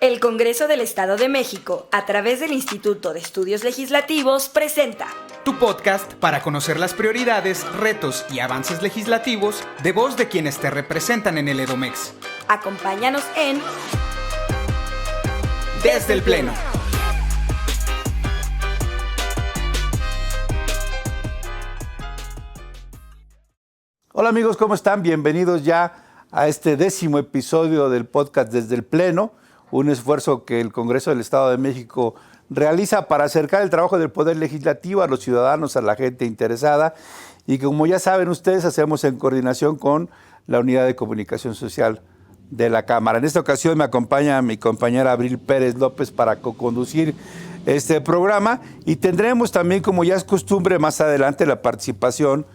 El Congreso del Estado de México, a través del Instituto de Estudios Legislativos, presenta tu podcast para conocer las prioridades, retos y avances legislativos de voz de quienes te representan en el Edomex. Acompáñanos en Desde el Pleno. Hola amigos, ¿cómo están? Bienvenidos ya a este 10º episodio del podcast Desde el Pleno, un esfuerzo que el Congreso del Estado de México realiza para acercar el trabajo del Poder Legislativo a los ciudadanos, a la gente interesada, y que, como ya saben ustedes, hacemos en coordinación con la Unidad de Comunicación Social de la Cámara. En esta ocasión me acompaña mi compañera Abril Pérez López para co-conducir este programa, y tendremos también, como ya es costumbre, más adelante la participación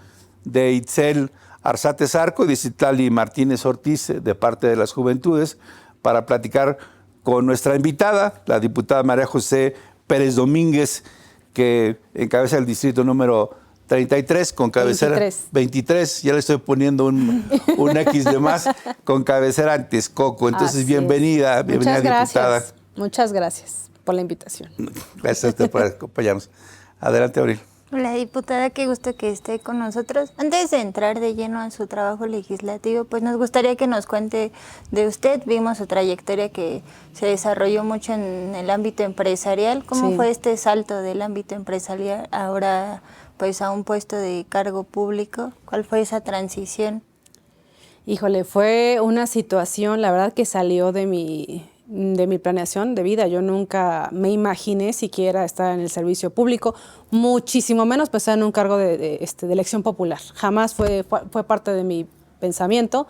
de Itzel Arzate Zarco y de Citlali Martínez Ortiz de parte de las Juventudes para platicar con nuestra invitada, la diputada María José Pérez Domínguez, que encabeza el distrito número 33 con cabecera 23, ya le estoy poniendo un X de más, con cabecera en Texcoco. Entonces, bienvenida diputada. Muchas gracias por la invitación. Gracias a usted por acompañarnos. Adelante, Abril. Hola, diputada, qué gusto que esté con nosotros. Antes de entrar de lleno en su trabajo legislativo, pues nos gustaría que nos cuente de usted. Vimos su trayectoria que se desarrolló mucho en el ámbito empresarial. ¿Cómo fue este salto del ámbito empresarial ahora pues a un puesto de cargo público? ¿Cuál fue esa transición? Híjole, fue una situación, la verdad, que salió de mi planeación de vida. Yo nunca me imaginé siquiera estar en el servicio público, muchísimo menos estar en un cargo de elección popular. Jamás fue parte de mi pensamiento.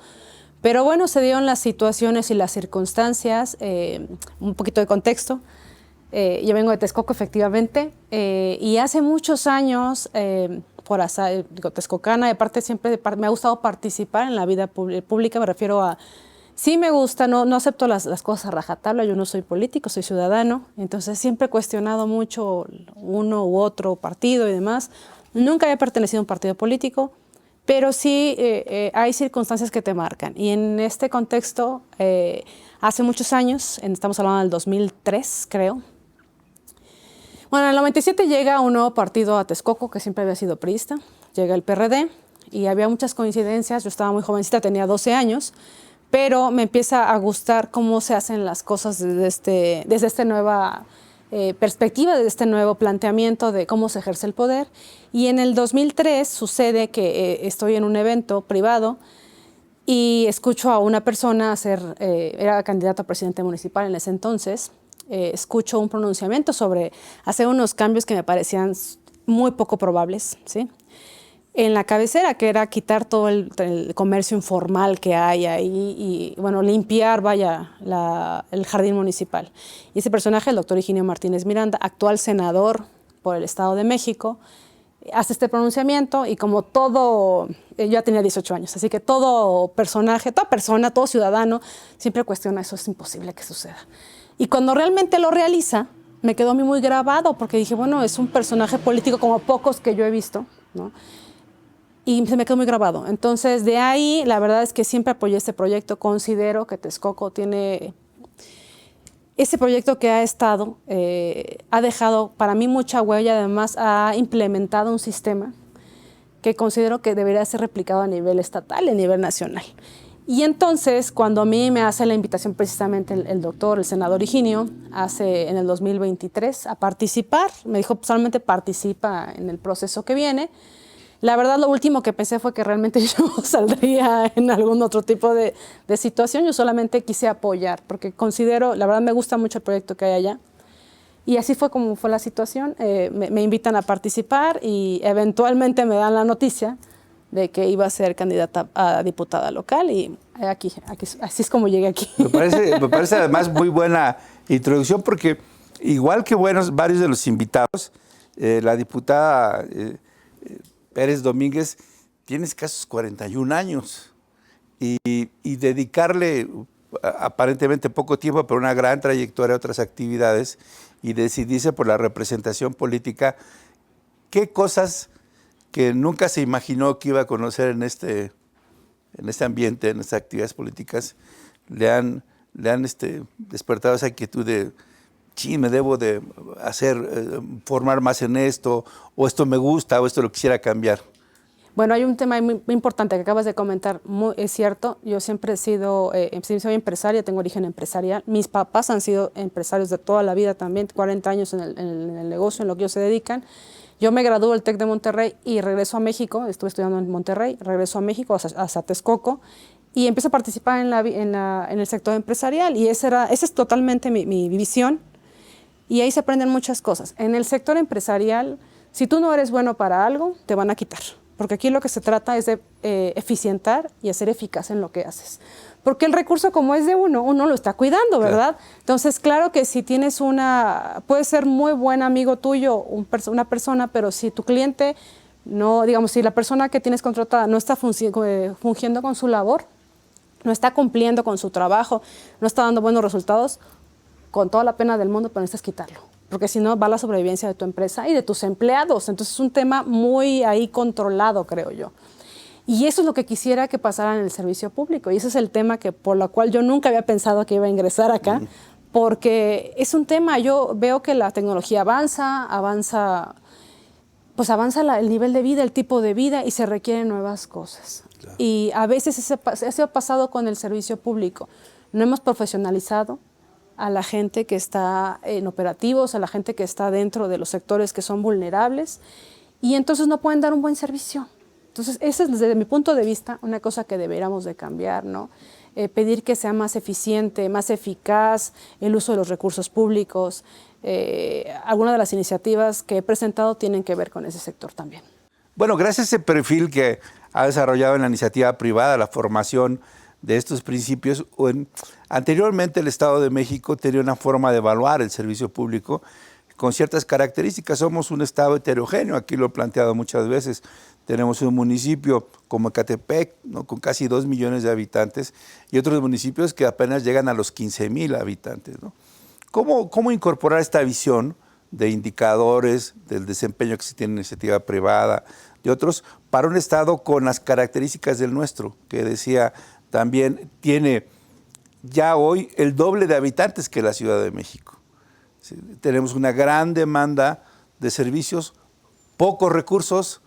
Pero bueno, se dieron las situaciones y las circunstancias, un poquito de contexto. Yo vengo de Texcoco, efectivamente, y hace muchos años, texcocana, de parte siempre me ha gustado participar en la vida pública, me refiero a sí me gusta, no acepto las cosas a rajatabla, yo no soy político, soy ciudadano, entonces siempre he cuestionado mucho uno u otro partido y demás. Nunca he pertenecido a un partido político, pero sí hay circunstancias que te marcan. Y en este contexto, hace muchos años, estamos hablando del 2003, creo. Bueno, en el 97 llega un nuevo partido a Texcoco, que siempre había sido priista, llega el PRD, y había muchas coincidencias. Yo estaba muy jovencita, tenía 12 años, pero me empieza a gustar cómo se hacen las cosas desde esta nueva perspectiva, desde este nuevo planteamiento de cómo se ejerce el poder. Y en el 2003 sucede que estoy en un evento privado y escucho a una persona era candidata a presidente municipal en ese entonces, escucho un pronunciamiento sobre hacer unos cambios que me parecían muy poco probables, ¿sí? En la cabecera, que era quitar todo el comercio informal que hay ahí y, bueno, limpiar, el jardín municipal. Y ese personaje, el doctor Higinio Martínez Miranda, actual senador por el Estado de México, hace este pronunciamiento y como todo, yo ya tenía 18 años, así que todo personaje, toda persona, todo ciudadano, siempre cuestiona eso, es imposible que suceda. Y cuando realmente lo realiza, me quedó a mí muy grabado, porque dije, bueno, es un personaje político como pocos que yo he visto, ¿no? Y se me quedó muy grabado. Entonces, de ahí, la verdad es que siempre apoyé este proyecto. Considero que Texcoco tiene ese proyecto que ha estado, ha dejado para mí mucha huella. Además, ha implementado un sistema que considero que debería ser replicado a nivel estatal y a nivel nacional. Y entonces, cuando a mí me hace la invitación precisamente el senador Higinio, en el 2023, a participar, me dijo, solamente participa en el proceso que viene. La verdad, lo último que pensé fue que realmente yo saldría en algún otro tipo de situación. Yo solamente quise apoyar, porque considero, la verdad me gusta mucho el proyecto que hay allá. Y así fue como fue la situación. Me invitan a participar y eventualmente me dan la noticia de que iba a ser candidata a diputada local y aquí así es como llegué aquí. Me parece además muy buena introducción, porque igual que varios de los invitados, la diputada Pérez Domínguez tiene escasos 41 años y dedicarle aparentemente poco tiempo, pero una gran trayectoria a otras actividades y decidirse por la representación política. ¿Qué cosas que nunca se imaginó que iba a conocer en este ambiente, en estas actividades políticas, le han le han despertado esa inquietud de, sí, me debo de formar más en esto, o esto me gusta, o esto lo quisiera cambiar? Bueno, hay un tema muy importante que acabas de comentar, es cierto, yo siempre soy empresaria, tengo origen empresarial, mis papás han sido empresarios de toda la vida también, 40 años en el negocio, en lo que ellos se dedican. Yo me gradué del TEC de Monterrey y regreso a México, estuve estudiando en Monterrey, regreso a México, a Texcoco, y empiezo a participar en el sector empresarial, y esa es totalmente mi visión, y ahí se aprenden muchas cosas. En el sector empresarial, si tú no eres bueno para algo, te van a quitar. Porque aquí lo que se trata es de eficientar y hacer eficaz en lo que haces. Porque el recurso, como es de uno lo está cuidando, ¿verdad? Claro. Entonces, claro que si tienes puede ser muy buen amigo tuyo, una persona, pero si tu cliente no, digamos, si la persona que tienes contratada no está fungiendo con su labor, no está cumpliendo con su trabajo, no está dando buenos resultados, con toda la pena del mundo, pero necesitas quitarlo. Porque si no va la sobrevivencia de tu empresa y de tus empleados. Entonces es un tema muy ahí controlado, creo yo. Y eso es lo que quisiera que pasara en el servicio público. Y ese es el tema por lo cual yo nunca había pensado que iba a ingresar acá, porque es un tema, yo veo que la tecnología avanza el nivel de vida, el tipo de vida, y se requieren nuevas cosas. Claro. Y a veces eso ha pasado con el servicio público. No hemos profesionalizado a la gente que está en operativos, a la gente que está dentro de los sectores que son vulnerables, y entonces no pueden dar un buen servicio. Entonces, esa es desde mi punto de vista una cosa que deberíamos de cambiar, ¿no? Pedir que sea más eficiente, más eficaz el uso de los recursos públicos. Algunas de las iniciativas que he presentado tienen que ver con ese sector también. Bueno, gracias a ese perfil que ha desarrollado en la iniciativa privada, la formación de estos principios, anteriormente el Estado de México tenía una forma de evaluar el servicio público con ciertas características. Somos un Estado heterogéneo, aquí lo he planteado muchas veces. Tenemos un municipio como Ecatepec, ¿no?, con casi 2 millones de habitantes, y otros municipios que apenas llegan a los 15,000 habitantes, ¿no? ¿Cómo incorporar esta visión de indicadores del desempeño que se tiene en iniciativa privada, de otros, para un Estado con las características del nuestro, que decía también tiene ya hoy el doble de habitantes que la Ciudad de México? Sí, tenemos una gran demanda de servicios, pocos recursos,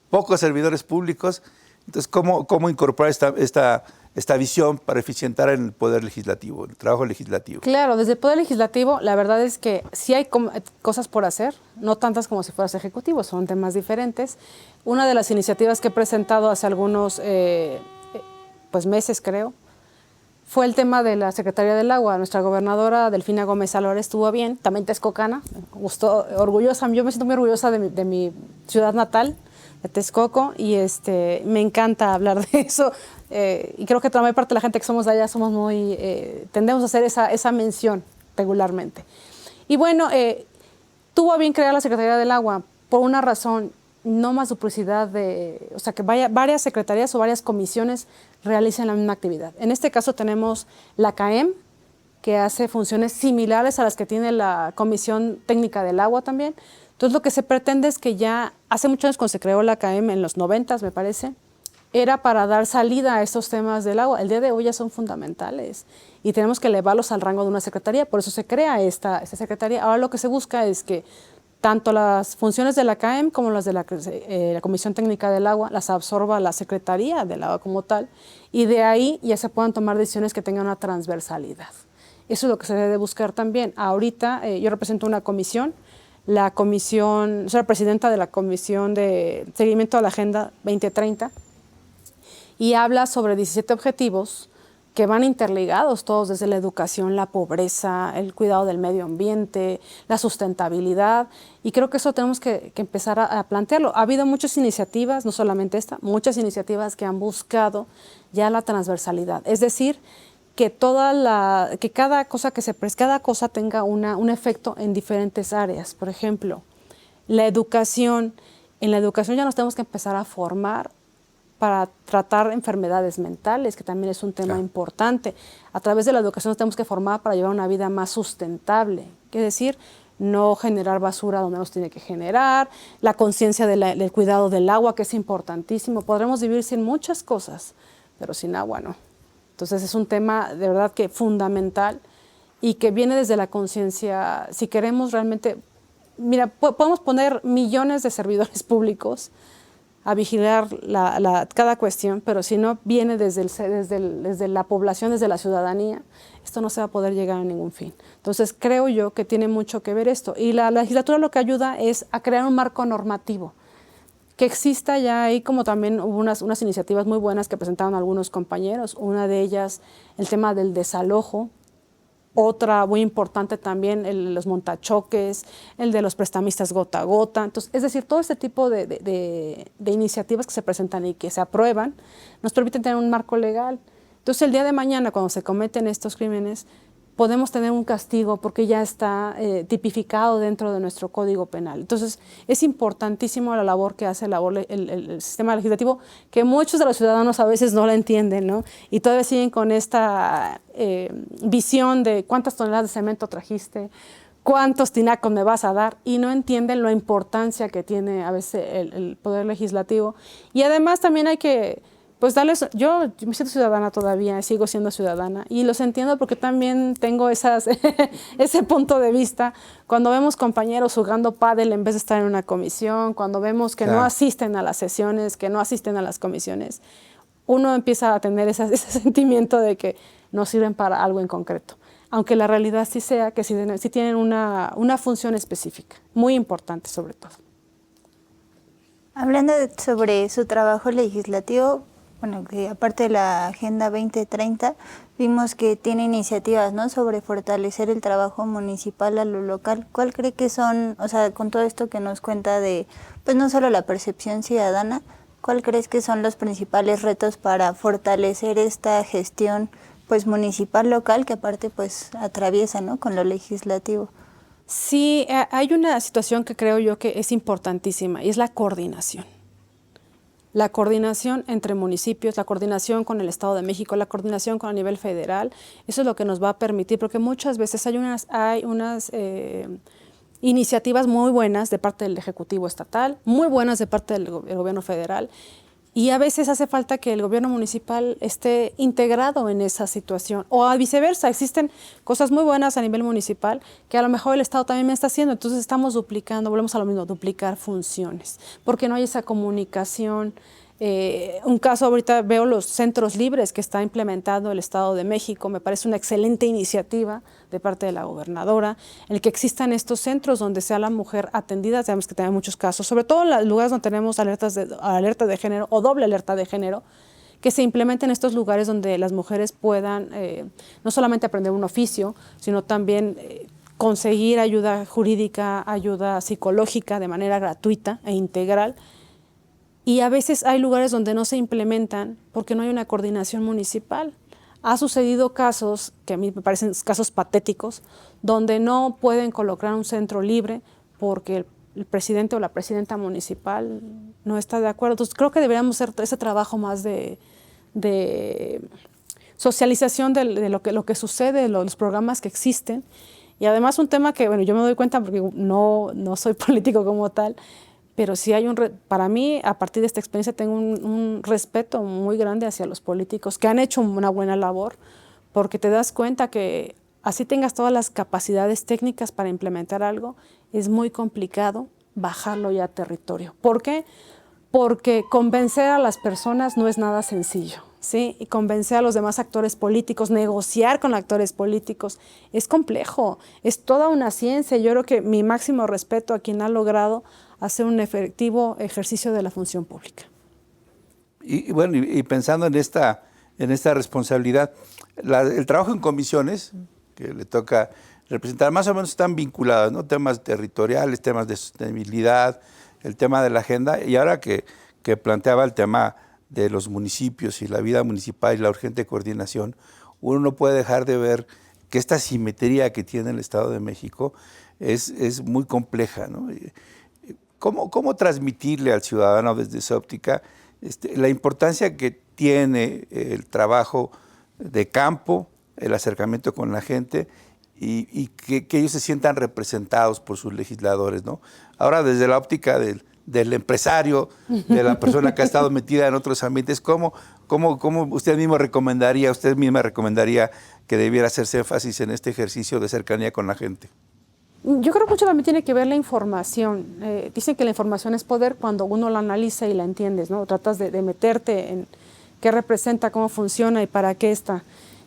pocos servidores públicos. Entonces, ¿cómo incorporar esta visión para eficientar en el Poder Legislativo, en el trabajo legislativo? Claro, desde el Poder Legislativo, la verdad es que sí hay cosas por hacer, no tantas como si fueras ejecutivo, son temas diferentes. Una de las iniciativas que he presentado hace algunos meses, creo, fue el tema de la Secretaría del Agua. Nuestra gobernadora, Delfina Gómez Álvarez, estuvo bien, también texcocana, gustó, orgullosa, yo me siento muy orgullosa de mi ciudad natal, de Texcoco, y me encanta hablar de eso, y creo que también parte de la gente que somos de allá somos muy, tendemos a hacer esa mención regularmente. Y bueno, tuvo a bien crear la Secretaría del Agua por una razón, no más duplicidad o sea, que varias secretarías o varias comisiones realicen la misma actividad. En este caso tenemos la CAEM, que hace funciones similares a las que tiene la Comisión Técnica del Agua también. Entonces, lo que se pretende es que ya hace muchos años, cuando se creó la CAEM, en los 90s, me parece, era para dar salida a estos temas del agua. El día de hoy ya son fundamentales y tenemos que elevarlos al rango de una secretaría. Por eso se crea esta secretaría. Ahora lo que se busca es que tanto las funciones de la CAEM como las de la Comisión Técnica del Agua las absorba la Secretaría del Agua como tal, y de ahí ya se puedan tomar decisiones que tengan una transversalidad. Eso es lo que se debe buscar también. Ahorita yo represento una comisión, soy la presidenta de la Comisión de Seguimiento a la Agenda 2030, y habla sobre 17 objetivos que van interligados todos, desde la educación, la pobreza, el cuidado del medio ambiente, la sustentabilidad, y creo que eso tenemos que empezar a plantearlo. Ha habido muchas iniciativas, no solamente esta, muchas iniciativas que han buscado ya la transversalidad, es decir, que cada cosa tenga un efecto en diferentes áreas. Por ejemplo, en la educación ya nos tenemos que empezar a formar para tratar enfermedades mentales, que también es un tema importante. A través de la educación nos tenemos que formar para llevar una vida más sustentable, es decir, no generar basura donde nos tiene que generar, la conciencia del cuidado del agua, que es importantísimo. Podremos vivir sin muchas cosas, pero sin agua no. Entonces es un tema de verdad que fundamental y que viene desde la conciencia. Si queremos realmente, mira, podemos poner millones de servidores públicos a vigilar cada cuestión, pero si no viene desde la población, desde la ciudadanía, esto no se va a poder llegar a ningún fin. Entonces creo yo que tiene mucho que ver esto. Y la legislatura lo que ayuda es a crear un marco normativo que exista ya ahí, como también hubo unas iniciativas muy buenas que presentaron algunos compañeros, una de ellas el tema del desalojo, otra muy importante también el de los montachoques, el de los prestamistas gota a gota. Entonces, es decir, todo este tipo de iniciativas que se presentan y que se aprueban nos permiten tener un marco legal. Entonces, el día de mañana, cuando se cometen estos crímenes, podemos tener un castigo porque ya está tipificado dentro de nuestro Código Penal. Entonces, es importantísimo la labor que hace el sistema legislativo, que muchos de los ciudadanos a veces no la entienden, ¿no? Y todavía siguen con esta visión de cuántas toneladas de cemento trajiste, cuántos tinacos me vas a dar, y no entienden la importancia que tiene a veces el Poder Legislativo. Y además también hay que pues yo me siento ciudadana todavía, sigo siendo ciudadana y los entiendo porque también tengo ese punto de vista. Cuando vemos compañeros jugando pádel en vez de estar en una comisión, cuando vemos que no asisten a las sesiones, que no asisten a las comisiones, uno empieza a tener ese sentimiento de que no sirven para algo en concreto. Aunque la realidad sí sea que sí tienen una función específica, muy importante sobre todo. Hablando sobre su trabajo legislativo, bueno, que aparte de la Agenda 2030, vimos que tiene iniciativas, ¿no?, sobre fortalecer el trabajo municipal a lo local. ¿Cuál cree que son, o sea, con todo esto que nos cuenta de, pues no solo la percepción ciudadana, cuál crees que son los principales retos para fortalecer esta gestión, pues municipal local, que aparte pues atraviesa, ¿no?, con lo legislativo? Sí, hay una situación que creo yo que es importantísima y es la coordinación. La coordinación entre municipios, la coordinación con el Estado de México, la coordinación con el nivel federal, eso es lo que nos va a permitir, porque muchas veces hay unas iniciativas muy buenas de parte del Ejecutivo Estatal, muy buenas de parte del Gobierno Federal, y a veces hace falta que el gobierno municipal esté integrado en esa situación, o a viceversa, existen cosas muy buenas a nivel municipal que a lo mejor el Estado también me está haciendo, entonces estamos duplicando, volvemos a lo mismo, duplicar funciones, porque no hay esa comunicación. Un caso, ahorita veo los centros libres que está implementando el Estado de México, me parece una excelente iniciativa de parte de la gobernadora, el que existan estos centros donde sea la mujer atendida. Sabemos que tenemos muchos casos, sobre todo en los lugares donde tenemos alerta de género o doble alerta de género, que se implementen estos lugares donde las mujeres puedan no solamente aprender un oficio, sino también conseguir ayuda jurídica, ayuda psicológica de manera gratuita e integral. Y a veces hay lugares donde no se implementan porque no hay una coordinación municipal. Ha sucedido casos, que a mí me parecen casos patéticos, donde no pueden colocar un centro libre porque el presidente o la presidenta municipal no está de acuerdo. Entonces creo que deberíamos hacer ese trabajo más de socialización de lo que sucede, de los programas que existen. Y además un tema que, bueno, yo me doy cuenta porque no soy político como tal, pero sí hay para mí, a partir de esta experiencia, tengo un respeto muy grande hacia los políticos que han hecho una buena labor, porque te das cuenta que así tengas todas las capacidades técnicas para implementar algo, es muy complicado bajarlo ya a territorio. ¿Por qué? Porque convencer a las personas no es nada sencillo, ¿sí? Y convencer a los demás actores políticos, negociar con actores políticos, es complejo, es toda una ciencia. Yo creo que mi máximo respeto a quien ha logrado hacer un efectivo ejercicio de la función pública. Y bueno, y pensando en esta responsabilidad, el trabajo en comisiones, que le toca representar, más o menos están vinculados, ¿no? Temas territoriales, temas de sostenibilidad, el tema de la agenda, y ahora que planteaba el tema de los municipios y la vida municipal y la urgente coordinación, uno no puede dejar de ver que esta simetría que tiene el Estado de México es muy compleja, ¿no? ¿Cómo transmitirle al ciudadano desde esa óptica la importancia que tiene el trabajo de campo, el acercamiento con la gente y que ellos se sientan representados por sus legisladores, ¿no? Ahora, desde la óptica del empresario, de la persona que ha estado metida en otros ambientes, ¿cómo ¿Cómo usted misma recomendaría que debiera hacerse énfasis en este ejercicio de cercanía con la gente? Yo creo que mucho también tiene que ver la información. Dicen que la información es poder cuando uno la analiza y la entiendes, ¿no? Tratas de meterte en qué representa, cómo funciona y para qué está.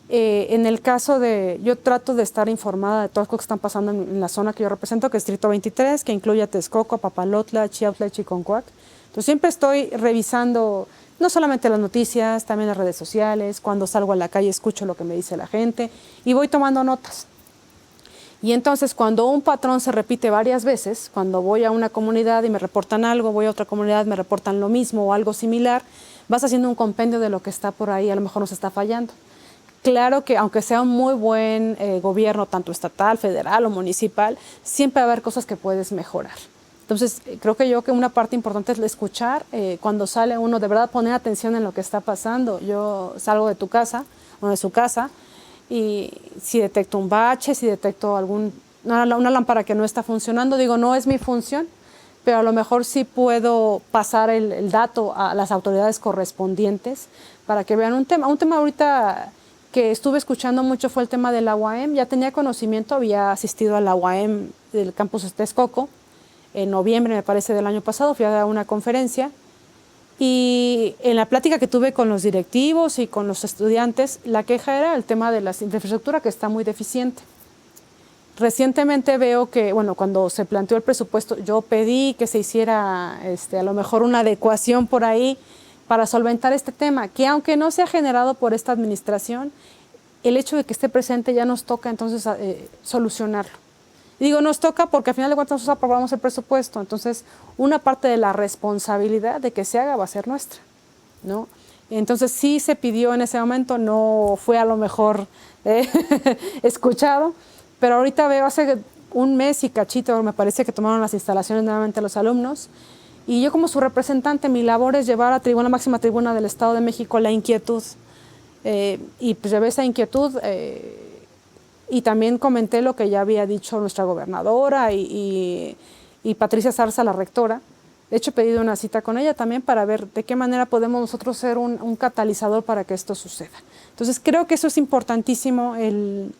En el caso yo trato de estar informada de todas las cosas que están pasando en la zona que yo represento, que es Distrito 23, que incluye a Texcoco, Papalotla, Chiautla y Chiconcuac. Entonces siempre estoy revisando no solamente las noticias, también las redes sociales. Cuando salgo a la calle escucho lo que me dice la gente y voy tomando notas. Y entonces cuando un patrón se repite varias veces, cuando voy a una comunidad y me reportan algo, voy a otra comunidad, me reportan lo mismo o algo similar, vas haciendo un compendio de lo que está por ahí, a lo mejor nos está fallando. Claro que aunque sea un muy buen gobierno, tanto estatal, federal o municipal, siempre va a haber cosas que puedes mejorar. Entonces, creo que una parte importante es escuchar. Cuando sale uno, de verdad poner atención en lo que está pasando. Yo salgo de tu casa o de su casa y si detecto un bache, si detecto una lámpara que no está funcionando, digo, no es mi función, pero a lo mejor sí puedo pasar el dato a las autoridades correspondientes para que vean un tema. Un tema ahorita que estuve escuchando mucho fue el tema de la UAM. Ya tenía conocimiento, había asistido a la UAM del campus Texcoco en noviembre, me parece, del año pasado. Fui a dar una conferencia y en la plática que tuve con los directivos y con los estudiantes, la queja era el tema de la infraestructura, que está muy deficiente. Recientemente veo que, bueno, cuando se planteó el presupuesto, yo pedí que se hiciera a lo mejor una adecuación por ahí para solventar este tema, que aunque no sea generado por esta administración, el hecho de que esté presente ya nos toca entonces solucionarlo. Y digo, nos toca porque al final de cuentas nosotros aprobamos el presupuesto, entonces una parte de la responsabilidad de que se haga va a ser nuestra, ¿no? Entonces sí se pidió en ese momento, no fue a lo mejor escuchado, pero ahorita veo hace un mes y cachito, me parece que tomaron las instalaciones nuevamente los alumnos, y yo como su representante, mi labor es llevar a la máxima tribuna del Estado de México la inquietud. Y pues llevé esa inquietud y también comenté lo que ya había dicho nuestra gobernadora y Patricia Zarza, la rectora. De hecho, he pedido una cita con ella también para ver de qué manera podemos nosotros ser un catalizador para que esto suceda. Entonces, creo que eso es importantísimo, el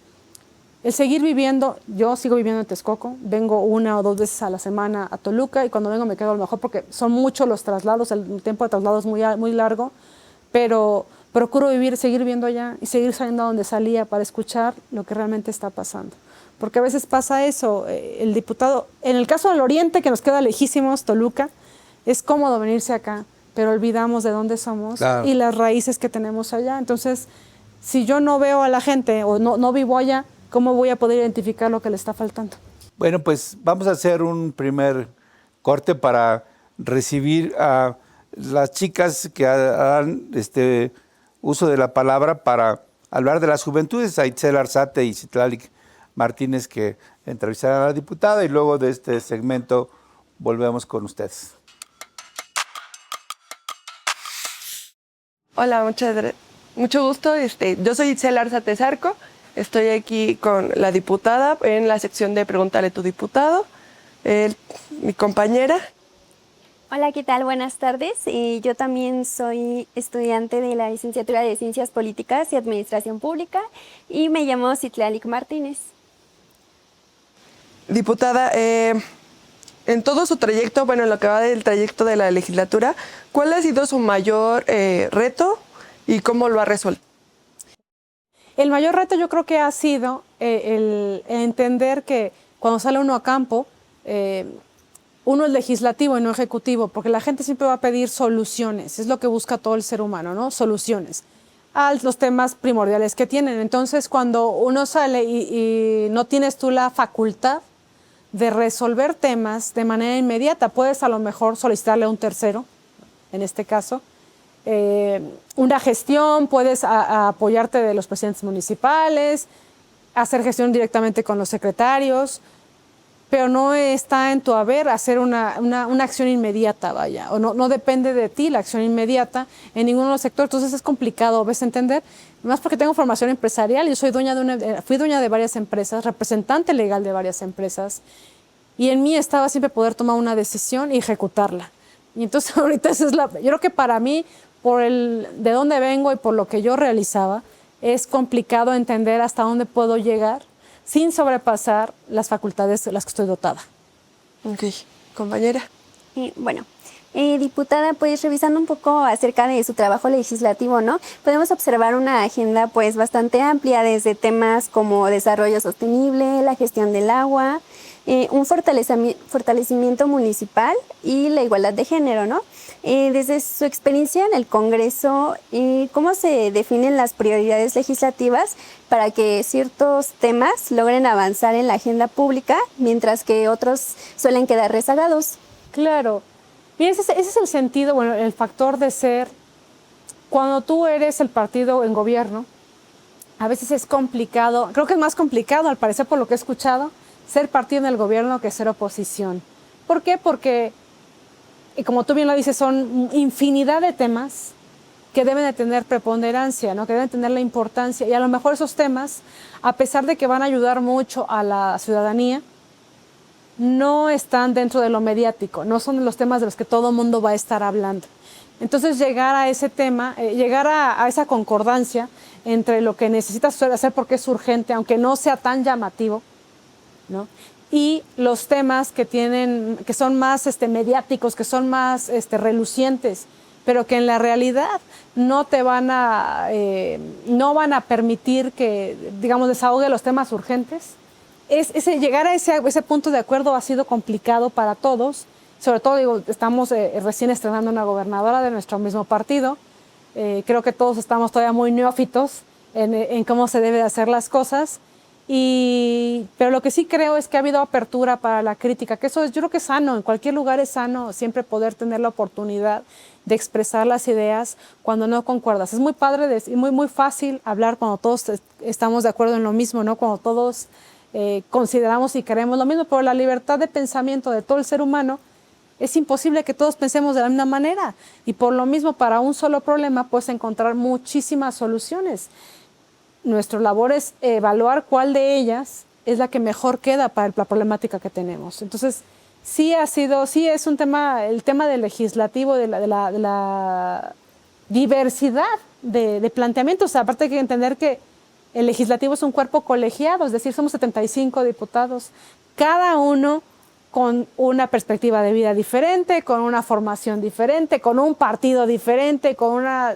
seguir viviendo. Yo sigo viviendo en Texcoco, vengo 1 o 2 veces a la semana a Toluca y cuando vengo me quedo a lo mejor porque son muchos los traslados, el tiempo de traslado es muy largo, pero procuro seguir viviendo allá y seguir saliendo a donde salía para escuchar lo que realmente está pasando. Porque a veces pasa eso, el diputado, en el caso del Oriente, que nos queda lejísimos, Toluca, es cómodo venirse acá, pero olvidamos de dónde somos, claro, y las raíces que tenemos allá. Entonces, si yo no veo a la gente o no vivo allá, ¿cómo voy a poder identificar lo que le está faltando? Bueno, pues vamos a hacer un primer corte para recibir a las chicas que harán uso de la palabra para hablar de las juventudes, a Itzel Arzate y Citlali Martínez, que entrevistarán a la diputada, y luego de este segmento volvemos con ustedes. Hola, mucho gusto. Yo soy Itzel Arzate Zarco. Estoy aquí con la diputada en la sección de Pregúntale a tu diputado, mi compañera. Hola, ¿qué tal? Buenas tardes. Yo también soy estudiante de la licenciatura de Ciencias Políticas y Administración Pública y me llamo Citlali Martínez. Diputada, en todo su trayecto, bueno, en lo que va del trayecto de la legislatura, ¿cuál ha sido su mayor reto y cómo lo ha resuelto? El mayor reto yo creo que ha sido el entender que cuando sale uno a campo, uno es legislativo y no ejecutivo, porque la gente siempre va a pedir soluciones, es lo que busca todo el ser humano, ¿no? Soluciones a los temas primordiales que tienen. Entonces, cuando uno sale y no tienes tú la facultad de resolver temas de manera inmediata, puedes a lo mejor solicitarle a un tercero, en este caso, una gestión, puedes apoyarte de los presidentes municipales, hacer gestión directamente con los secretarios, pero no está en tu haber hacer una acción inmediata, vaya, o no depende de ti la acción inmediata en ninguno de los sectores. Entonces es complicado, ¿ves? Entender, más porque tengo formación empresarial, yo soy fui dueña de varias empresas, representante legal de varias empresas, y en mí estaba siempre poder tomar una decisión y ejecutarla. Y entonces ahorita yo creo que para mí de dónde vengo y por lo que yo realizaba, es complicado entender hasta dónde puedo llegar sin sobrepasar las facultades de las que estoy dotada. Ok, compañera. Bueno, diputada, pues revisando un poco acerca de su trabajo legislativo, ¿no? Podemos observar una agenda pues bastante amplia desde temas como desarrollo sostenible, la gestión del agua, un fortalecimiento municipal y la igualdad de género, ¿no? Desde su experiencia en el Congreso, ¿cómo se definen las prioridades legislativas para que ciertos temas logren avanzar en la agenda pública, mientras que otros suelen quedar rezagados? Claro. Mira, ese es el sentido, bueno, el factor de ser, cuando tú eres el partido en gobierno, a veces es complicado, creo que es más complicado, al parecer por lo que he escuchado, ser partido en el gobierno que ser oposición. ¿Por qué? Porque, como tú bien lo dices, son infinidad de temas que deben de tener preponderancia, ¿no? Que deben tener la importancia, y a lo mejor esos temas, a pesar de que van a ayudar mucho a la ciudadanía, no están dentro de lo mediático, no son los temas de los que todo el mundo va a estar hablando. Entonces, llegar a ese tema, llegar a esa concordancia entre lo que necesitas hacer porque es urgente, aunque no sea tan llamativo, ¿no? Y los temas que son más mediáticos, que son más relucientes, pero que en la realidad no van a permitir que, digamos, desahogue los temas urgentes. Llegar a ese punto de acuerdo ha sido complicado para todos. Sobre todo, digo, estamos recién estrenando una gobernadora de nuestro mismo partido. Creo que todos estamos todavía muy neófitos en cómo se debe hacer las cosas. Pero lo que sí creo es que ha habido apertura para la crítica, que eso yo creo que es sano. En cualquier lugar es sano siempre poder tener la oportunidad de expresar las ideas cuando no concuerdas. Es muy padre y muy fácil hablar cuando todos estamos de acuerdo en lo mismo, ¿no? Cuando todos consideramos y queremos lo mismo, pero la libertad de pensamiento de todo el ser humano es imposible que todos pensemos de la misma manera, y por lo mismo para un solo problema puedes encontrar muchísimas soluciones. Nuestra labor es evaluar cuál de ellas es la que mejor queda para la problemática que tenemos. Entonces, sí es un tema, el tema del legislativo, de la diversidad de planteamientos. Aparte hay que entender que el legislativo es un cuerpo colegiado, es decir, somos 75 diputados, cada uno con una perspectiva de vida diferente, con una formación diferente, con un partido diferente, con una,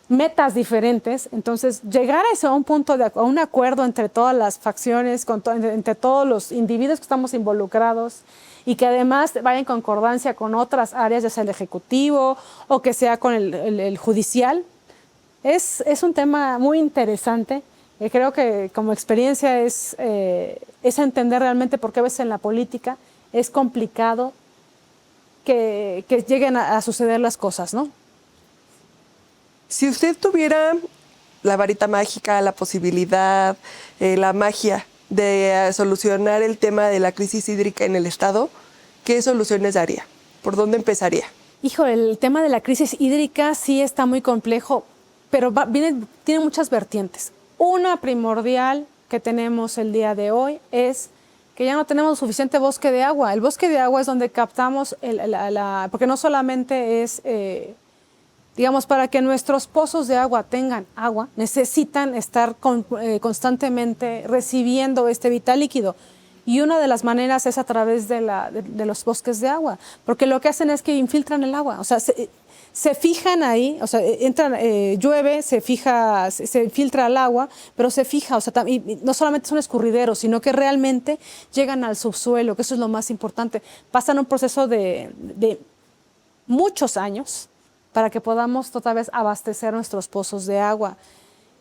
metas diferentes. Entonces, llegar a un punto a un acuerdo entre todas las facciones, entre todos los individuos que estamos involucrados, y que además vaya en concordancia con otras áreas, ya sea el ejecutivo o que sea con el judicial, es un tema muy interesante. Creo que como experiencia es entender realmente por qué a veces en la política es complicado que lleguen a suceder las cosas, ¿no? Si usted tuviera la varita mágica, la posibilidad, la magia de solucionar el tema de la crisis hídrica en el Estado, ¿qué soluciones daría? ¿Por dónde empezaría? Híjole, el tema de la crisis hídrica sí está muy complejo, pero tiene muchas vertientes. Una primordial que tenemos el día de hoy es que ya no tenemos suficiente bosque de agua. El bosque de agua es donde captamos, porque no solamente es, digamos, para que nuestros pozos de agua tengan agua, necesitan estar constantemente recibiendo este vital líquido. Y una de las maneras es a través de los bosques de agua, porque lo que hacen es que infiltran el agua. O sea, se fijan ahí, o sea, llueve, se filtra el agua, pero se fija, o sea, y no solamente son escurrideros, sino que realmente llegan al subsuelo, que eso es lo más importante. Pasan un proceso de muchos años para que podamos otra vez abastecer nuestros pozos de agua,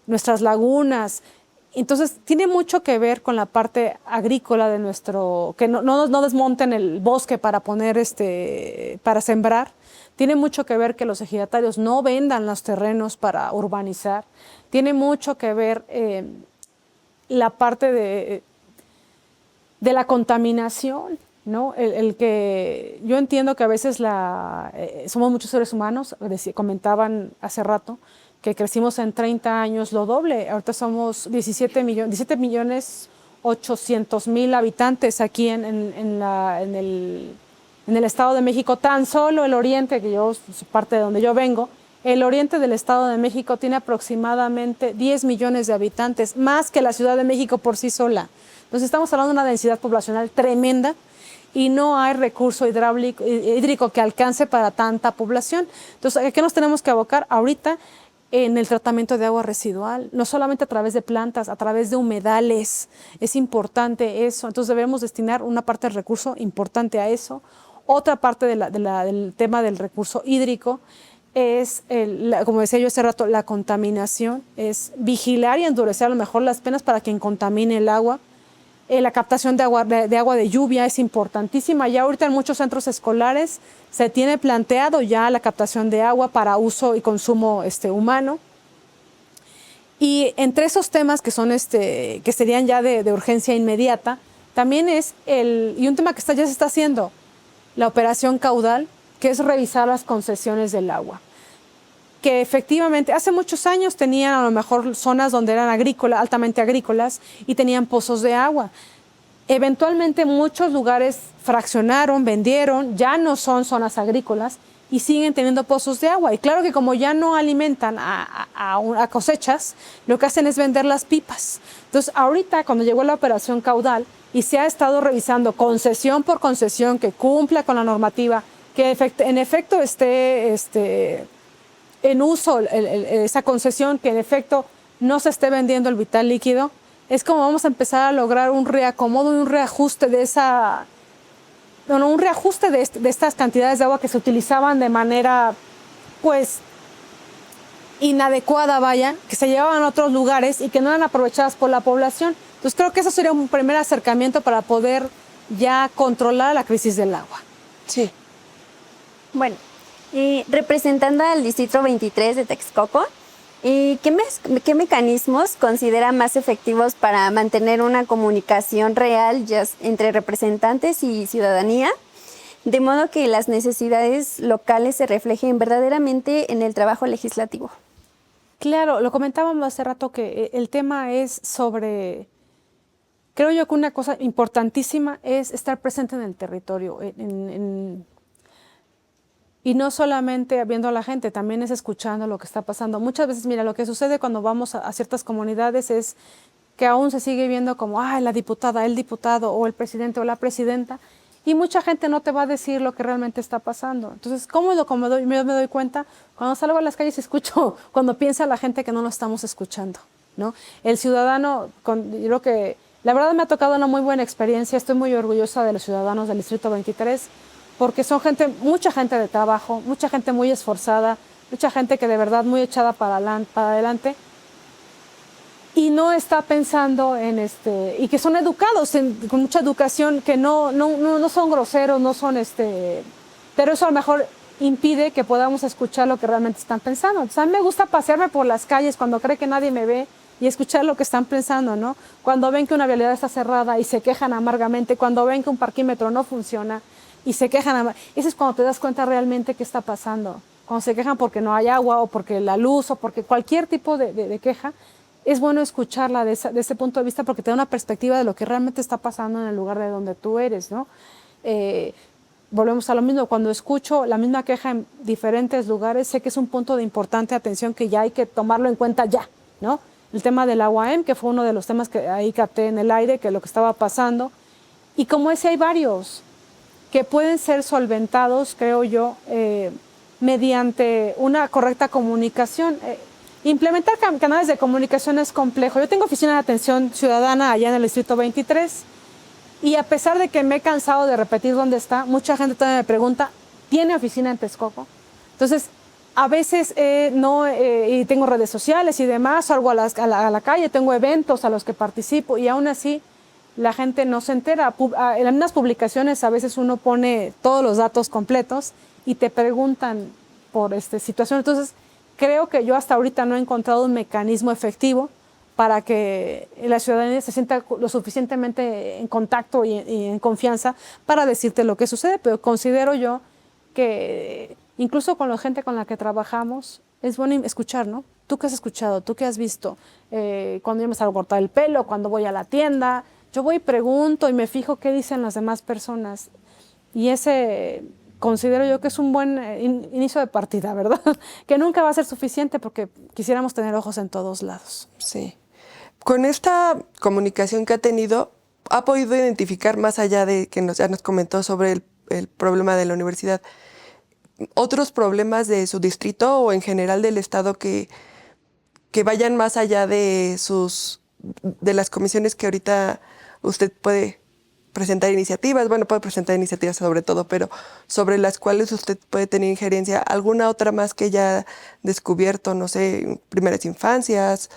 nuestras lagunas. Entonces, tiene mucho que ver con la parte agrícola de nuestro, que no desmonten el bosque para poner para sembrar. Tiene mucho que ver que los ejidatarios no vendan los terrenos para urbanizar. Tiene mucho que ver la parte de la contaminación, ¿no? El que yo entiendo que a veces somos muchos seres humanos, comentaban hace rato, que crecimos en 30 años lo doble. Ahorita somos 17.800.000 habitantes aquí en En el Estado de México, tan solo el oriente, que yo, parte de donde yo vengo, el oriente del Estado de México tiene aproximadamente 10 millones de habitantes, más que la Ciudad de México por sí sola. Entonces estamos hablando de una densidad poblacional tremenda y no hay recurso hídrico que alcance para tanta población. Entonces, ¿a qué nos tenemos que abocar ahorita? En el tratamiento de agua residual, no solamente a través de plantas, a través de humedales. Es importante eso. Entonces debemos destinar una parte del recurso importante a eso. Otra parte del tema del recurso hídrico es, como decía yo hace rato, la contaminación. Es vigilar y endurecer a lo mejor las penas para quien contamine el agua. La captación de agua de lluvia es importantísima. Ya ahorita en muchos centros escolares se tiene planteado ya la captación de agua para uso y consumo humano. Y entre esos temas que son que serían ya de urgencia inmediata, también es y un tema que ya se está haciendo, la operación caudal, que es revisar las concesiones del agua. Que efectivamente hace muchos años tenían a lo mejor zonas donde eran altamente agrícolas y tenían pozos de agua. Eventualmente muchos lugares fraccionaron, vendieron, ya no son zonas agrícolas y siguen teniendo pozos de agua. Y claro que como ya no alimentan a cosechas, lo que hacen es vender las pipas. Entonces ahorita cuando llegó la operación caudal y se ha estado revisando concesión por concesión que cumpla con la normativa, que en efecto esté en uso esa concesión, que en efecto no se esté vendiendo el vital líquido, es como vamos a empezar a lograr un reacomodo y un reajuste de estas cantidades de agua que se utilizaban de manera, pues, inadecuada, que se llevaban a otros lugares y que no eran aprovechadas por la población. Entonces creo que eso sería un primer acercamiento para poder ya controlar la crisis del agua. Sí. Bueno, representando al Distrito 23 de Texcoco, ¿qué mecanismos considera más efectivos para mantener una comunicación real entre representantes y ciudadanía, de modo que las necesidades locales se reflejen verdaderamente en el trabajo legislativo? Claro, lo comentábamos hace rato que el tema es creo yo que una cosa importantísima es estar presente en el territorio, y no solamente viendo a la gente, también es escuchando lo que está pasando. Muchas veces, mira, lo que sucede cuando vamos a ciertas comunidades es que aún se sigue viendo como, la diputada, el diputado, o el presidente o la presidenta, y mucha gente no te va a decir lo que realmente está pasando. Entonces, ¿cómo es lo que me doy cuenta? Cuando salgo a las calles y escucho, cuando piensa la gente que no lo estamos escuchando, ¿no? El ciudadano, yo creo que, la verdad me ha tocado una muy buena experiencia, estoy muy orgullosa de los ciudadanos del Distrito 23, porque son mucha gente de trabajo, mucha gente muy esforzada, mucha gente que de verdad muy echada para adelante y no está pensando y que son educados, con mucha educación, que no son groseros, no son pero eso a lo mejor impide que podamos escuchar lo que realmente están pensando. Entonces, a mí me gusta pasearme por las calles cuando cree que nadie me ve y escuchar lo que están pensando, ¿no? Cuando ven que una vialidad está cerrada y se quejan amargamente, cuando ven que un parquímetro no funciona y se quejan. Eso es cuando te das cuenta realmente qué está pasando. Cuando se quejan porque no hay agua o porque la luz o porque cualquier tipo de queja, es bueno escucharla de ese punto de vista porque te da una perspectiva de lo que realmente está pasando en el lugar de donde tú eres, ¿no? Volvemos a lo mismo, cuando escucho la misma queja en diferentes lugares, sé que es un punto de importante atención que ya hay que tomarlo en cuenta ya, ¿no? El tema del agua que fue uno de los temas que ahí capté en el aire, que es lo que estaba pasando. Y como ese hay varios que pueden ser solventados, creo yo, mediante una correcta comunicación. Implementar canales de comunicación es complejo. Yo tengo oficina de atención ciudadana allá en el Distrito 23 y a pesar de que me he cansado de repetir dónde está, mucha gente todavía me pregunta, ¿tiene oficina en Texcoco? Entonces, a veces y tengo redes sociales y demás, salgo a la calle, tengo eventos a los que participo y aún así la gente no se entera. En las mismas publicaciones a veces uno pone todos los datos completos y te preguntan por situación. Entonces, creo que yo hasta ahorita no he encontrado un mecanismo efectivo para que la ciudadanía se sienta lo suficientemente en contacto y en confianza para decirte lo que sucede. Pero considero yo que incluso con la gente con la que trabajamos es bueno escuchar, ¿no? ¿Tú qué has escuchado? ¿Tú qué has visto? Cuando yo me salgo a cortar el pelo, cuando voy a la tienda, yo voy y pregunto y me fijo qué dicen las demás personas. Y ese considero yo que es un buen inicio de partida, ¿verdad? Que nunca va a ser suficiente porque quisiéramos tener ojos en todos lados. Sí. Con esta comunicación que ha tenido, ¿ha podido identificar, más allá de que ya nos comentó sobre el problema de la universidad, otros problemas de su distrito o en general del estado que vayan más allá de las comisiones que ahorita usted puede presentar iniciativas? Bueno, puede presentar iniciativas sobre todo, pero sobre las cuales usted puede tener injerencia. ¿Alguna otra más que haya descubierto, no sé, primeras infancias?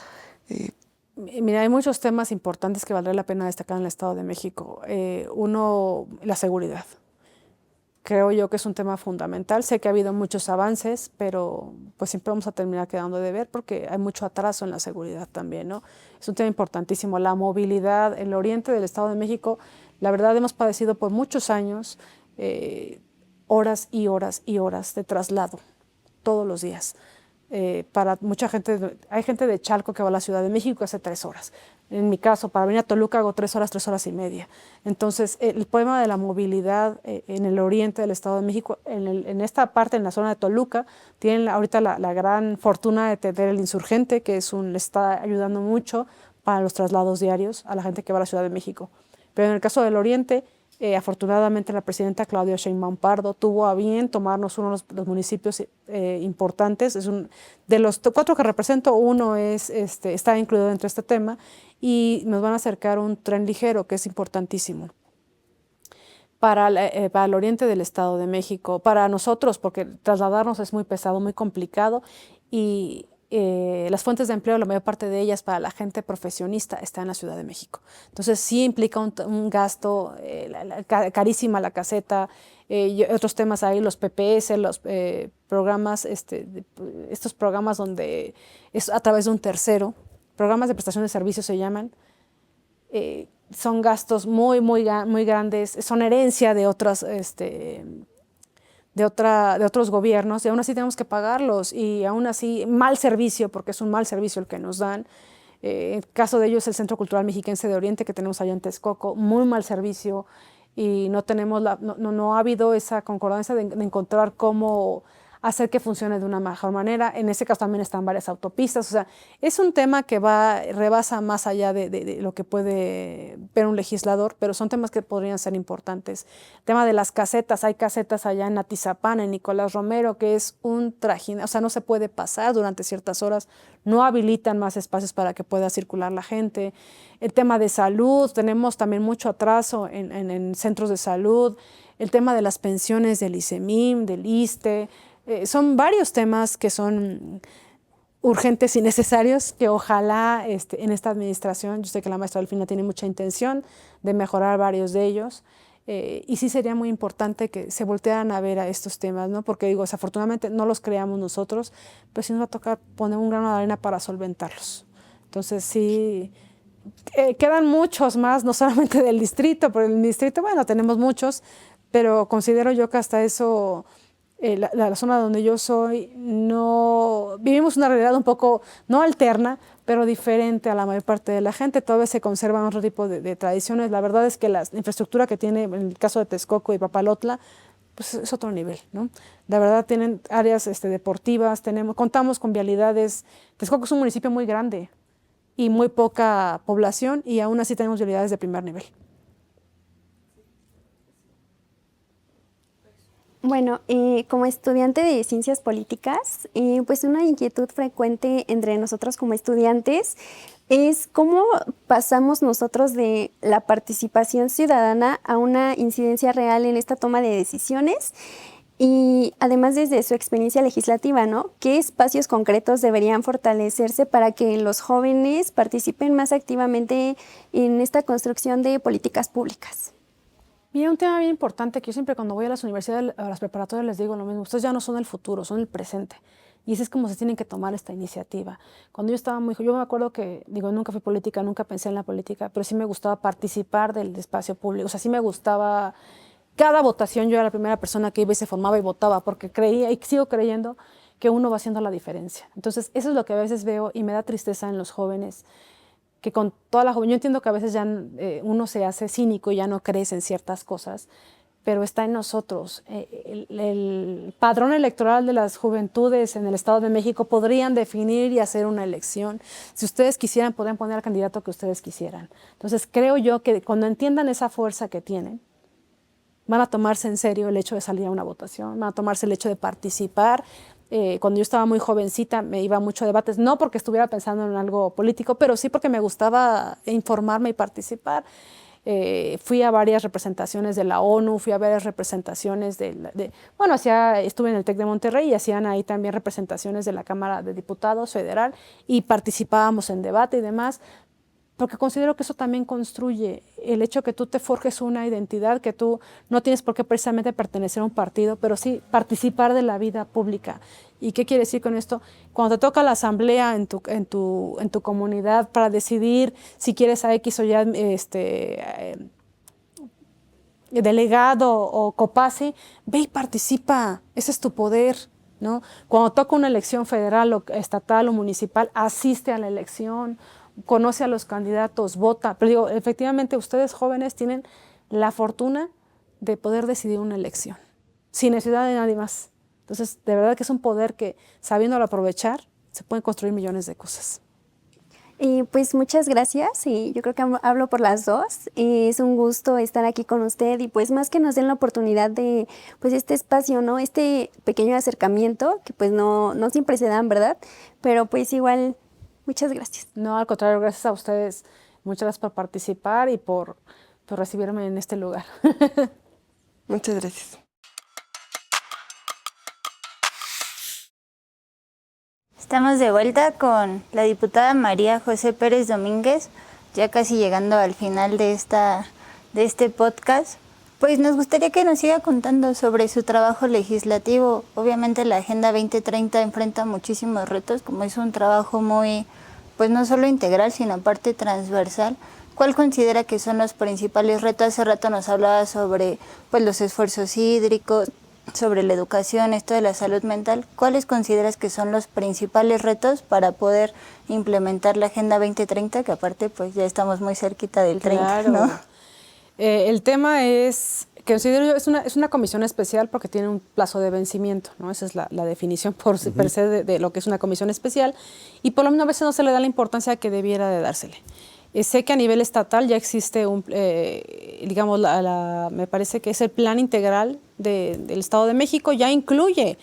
Mira, hay muchos temas importantes que valdría la pena destacar en el Estado de México. Uno, la seguridad. Creo yo que es un tema fundamental. Sé que ha habido muchos avances, pero pues siempre vamos a terminar quedando de ver porque hay mucho atraso en la seguridad también, ¿no? Es un tema importantísimo. La movilidad, el oriente del Estado de México, la verdad hemos padecido por muchos años horas y horas y horas de traslado todos los días. Para mucha gente, hay gente de Chalco que va a la Ciudad de México hace 3 horas. En mi caso, para venir a Toluca hago 3 horas, 3 horas y media. Entonces, el problema de la movilidad en el oriente del Estado de México, en esta parte, en la zona de Toluca, tienen ahorita la gran fortuna de tener el Insurgente, que le está ayudando mucho para los traslados diarios a la gente que va a la Ciudad de México. Pero en el caso del oriente, afortunadamente la presidenta Claudia Sheinbaum Pardo tuvo a bien tomarnos uno de los municipios importantes. De los 4 que represento, uno está incluido dentro de este tema y nos van a acercar un tren ligero que es importantísimo para el oriente del Estado de México, para nosotros, porque trasladarnos es muy pesado, muy complicado y las fuentes de empleo, la mayor parte de ellas para la gente profesionista está en la Ciudad de México. Entonces sí implica un gasto, carísima la caseta, y otros temas ahí, los PPS, los programas, estos programas donde es a través de un tercero, programas de prestación de servicios se llaman, son gastos muy, muy, muy grandes, son herencia de otras de otros gobiernos y aún así tenemos que pagarlos y aún así mal servicio, porque es un mal servicio el que nos dan. El caso de ellos es el Centro Cultural Mexiquense de Oriente que tenemos allá en Texcoco, muy mal servicio y no tenemos no ha habido esa concordancia de encontrar cómo hacer que funcione de una mejor manera. En ese caso también están varias autopistas. O sea, es un tema que rebasa más allá de lo que puede ver un legislador, pero son temas que podrían ser importantes. El tema de las casetas, hay casetas allá en Atizapán, en Nicolás Romero, que es un trajín, o sea, no se puede pasar durante ciertas horas, no habilitan más espacios para que pueda circular la gente. El tema de salud, tenemos también mucho atraso en centros de salud. El tema de las pensiones del ICEMIM, del ISSSTE, son varios temas que son urgentes y necesarios que ojalá en esta administración, yo sé que la maestra Delfina tiene mucha intención de mejorar varios de ellos y sí sería muy importante que se voltearan a ver a estos temas, ¿no? Porque digo, desafortunadamente no los creamos nosotros, pero sí nos va a tocar poner un grano de arena para solventarlos. Entonces sí, quedan muchos más, no solamente del distrito, pero el distrito, bueno, tenemos muchos, pero considero yo que hasta eso... La zona donde yo soy, vivimos una realidad un poco, no alterna, pero diferente a la mayor parte de la gente. Todavía se conservan otro tipo de tradiciones. La verdad es que la infraestructura que tiene, en el caso de Texcoco y Papalotla, pues es otro nivel, ¿no? La verdad tienen áreas deportivas, contamos con vialidades. Texcoco es un municipio muy grande y muy poca población y aún así tenemos vialidades de primer nivel. Bueno, como estudiante de ciencias políticas, pues una inquietud frecuente entre nosotros como estudiantes es cómo pasamos nosotros de la participación ciudadana a una incidencia real en esta toma de decisiones y además desde su experiencia legislativa, ¿no? ¿Qué espacios concretos deberían fortalecerse para que los jóvenes participen más activamente en esta construcción de políticas públicas? Mira, un tema bien importante que yo siempre cuando voy a las universidades, a las preparatorias les digo lo mismo, ustedes ya no son el futuro, son el presente. Y así es como se tienen que tomar esta iniciativa. Cuando yo estaba yo me acuerdo que, nunca fui política, nunca pensé en la política, pero sí me gustaba participar del espacio público. O sea, sí me gustaba, cada votación yo era la primera persona que iba y se formaba y votaba, porque creía y sigo creyendo que uno va haciendo la diferencia. Entonces, eso es lo que a veces veo y me da tristeza en los jóvenes, que con toda la joven, yo entiendo que a veces ya uno se hace cínico y ya no crees en ciertas cosas, pero está en nosotros. El padrón electoral de las juventudes en el Estado de México podrían definir y hacer una elección. Si ustedes quisieran, podrían poner al candidato que ustedes quisieran. Entonces, creo yo que cuando entiendan esa fuerza que tienen, van a tomarse en serio el hecho de salir a una votación, van a tomarse el hecho de participar. Cuando yo estaba muy jovencita me iba mucho a debates, no porque estuviera pensando en algo político, pero sí porque me gustaba informarme y participar. Fui a varias representaciones de la ONU, fui a varias representaciones estuve en el TEC de Monterrey y hacían ahí también representaciones de la Cámara de Diputados Federal y participábamos en debate y demás, porque considero que eso también construye el hecho que tú te forjes una identidad, que tú no tienes por qué precisamente pertenecer a un partido, pero sí participar de la vida pública. ¿Y qué quiere decir con esto? Cuando te toca la asamblea en tu comunidad para decidir si quieres a X o Y delegado o COPACI, ve y participa, ese es tu poder, ¿no? Cuando toca una elección federal o estatal o municipal, asiste a la elección, conoce a los candidatos, vota. Pero digo, efectivamente ustedes jóvenes tienen la fortuna de poder decidir una elección, sin necesidad de nadie más. Entonces, de verdad que es un poder que, sabiéndolo aprovechar, se pueden construir millones de cosas. Pues muchas gracias, y yo creo que hablo por las dos. Es un gusto estar aquí con usted y pues más que nos den la oportunidad de pues este espacio, ¿no? Este pequeño acercamiento que pues no siempre se dan, ¿verdad? Pero pues igual, muchas gracias. No, al contrario, gracias a ustedes. Muchas gracias por participar y por recibirme en este lugar. Muchas gracias. Estamos de vuelta con la diputada María José Pérez Domínguez, ya casi llegando al final de este podcast. Pues nos gustaría que nos siga contando sobre su trabajo legislativo. Obviamente la Agenda 2030 enfrenta muchísimos retos, como es un trabajo muy, pues no solo integral, sino aparte transversal. ¿Cuál considera que son los principales retos? Hace rato nos hablaba sobre pues, los esfuerzos hídricos, sobre la educación, esto de la salud mental. ¿Cuáles consideras que son los principales retos para poder implementar la Agenda 2030, que aparte pues ya estamos muy cerquita del 30, claro, ¿no? El tema es, que considero yo, es una comisión especial porque tiene un plazo de vencimiento, ¿no? Esa es la definición per se de lo que es una comisión especial, y por lo menos a veces no se le da la importancia que debiera de dársele. Sé que a nivel estatal ya existe digamos, me parece que es el plan integral del Estado de México, ya incluye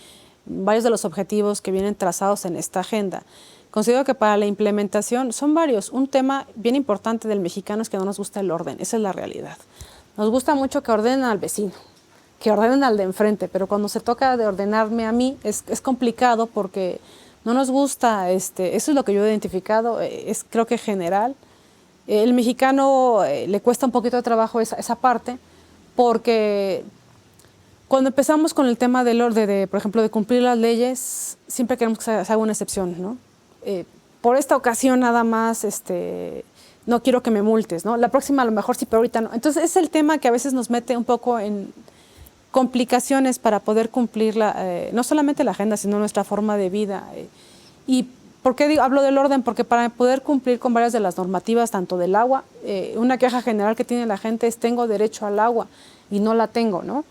varios de los objetivos que vienen trazados en esta agenda. Considero que para la implementación son varios. Un tema bien importante del mexicano es que no nos gusta el orden, esa es la realidad. Nos gusta mucho que ordenen al vecino, que ordenen al de enfrente, pero cuando se toca de ordenarme a mí es complicado porque no nos gusta, eso es lo que yo he identificado, creo que general. El mexicano le cuesta un poquito de trabajo esa parte, porque cuando empezamos con el tema del orden, por ejemplo, de cumplir las leyes, siempre queremos que se haga una excepción, ¿no? Por esta ocasión nada más, no quiero que me multes, ¿no? La próxima a lo mejor sí, pero ahorita no. Entonces es el tema que a veces nos mete un poco en complicaciones para poder cumplir no solamente la agenda, sino nuestra forma de vida. ¿Y por qué hablo del orden? Porque para poder cumplir con varias de las normativas, tanto del agua, una queja general que tiene la gente es tengo derecho al agua y no la tengo, ¿no?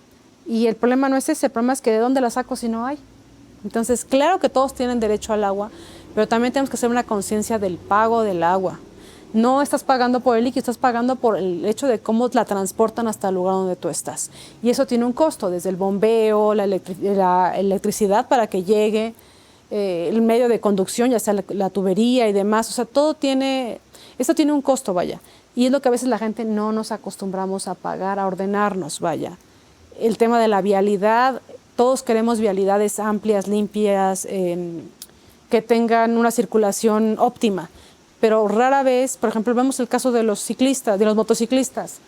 Y el problema no es ese, el problema es que ¿de dónde la saco si no hay? Entonces, claro que todos tienen derecho al agua, pero también tenemos que hacer una conciencia del pago del agua. No estás pagando por el líquido, estás pagando por el hecho de cómo la transportan hasta el lugar donde tú estás. Y eso tiene un costo, desde el bombeo, la electricidad para que llegue, el medio de conducción, ya sea la tubería y demás. O sea, esto tiene un costo, vaya. Y es lo que a veces la gente no nos acostumbramos a pagar, a ordenarnos, vaya. El tema de la vialidad, todos queremos vialidades amplias, limpias, que tengan una circulación óptima. Pero rara vez, por ejemplo, vemos el caso de los ciclistas, de los motociclistas.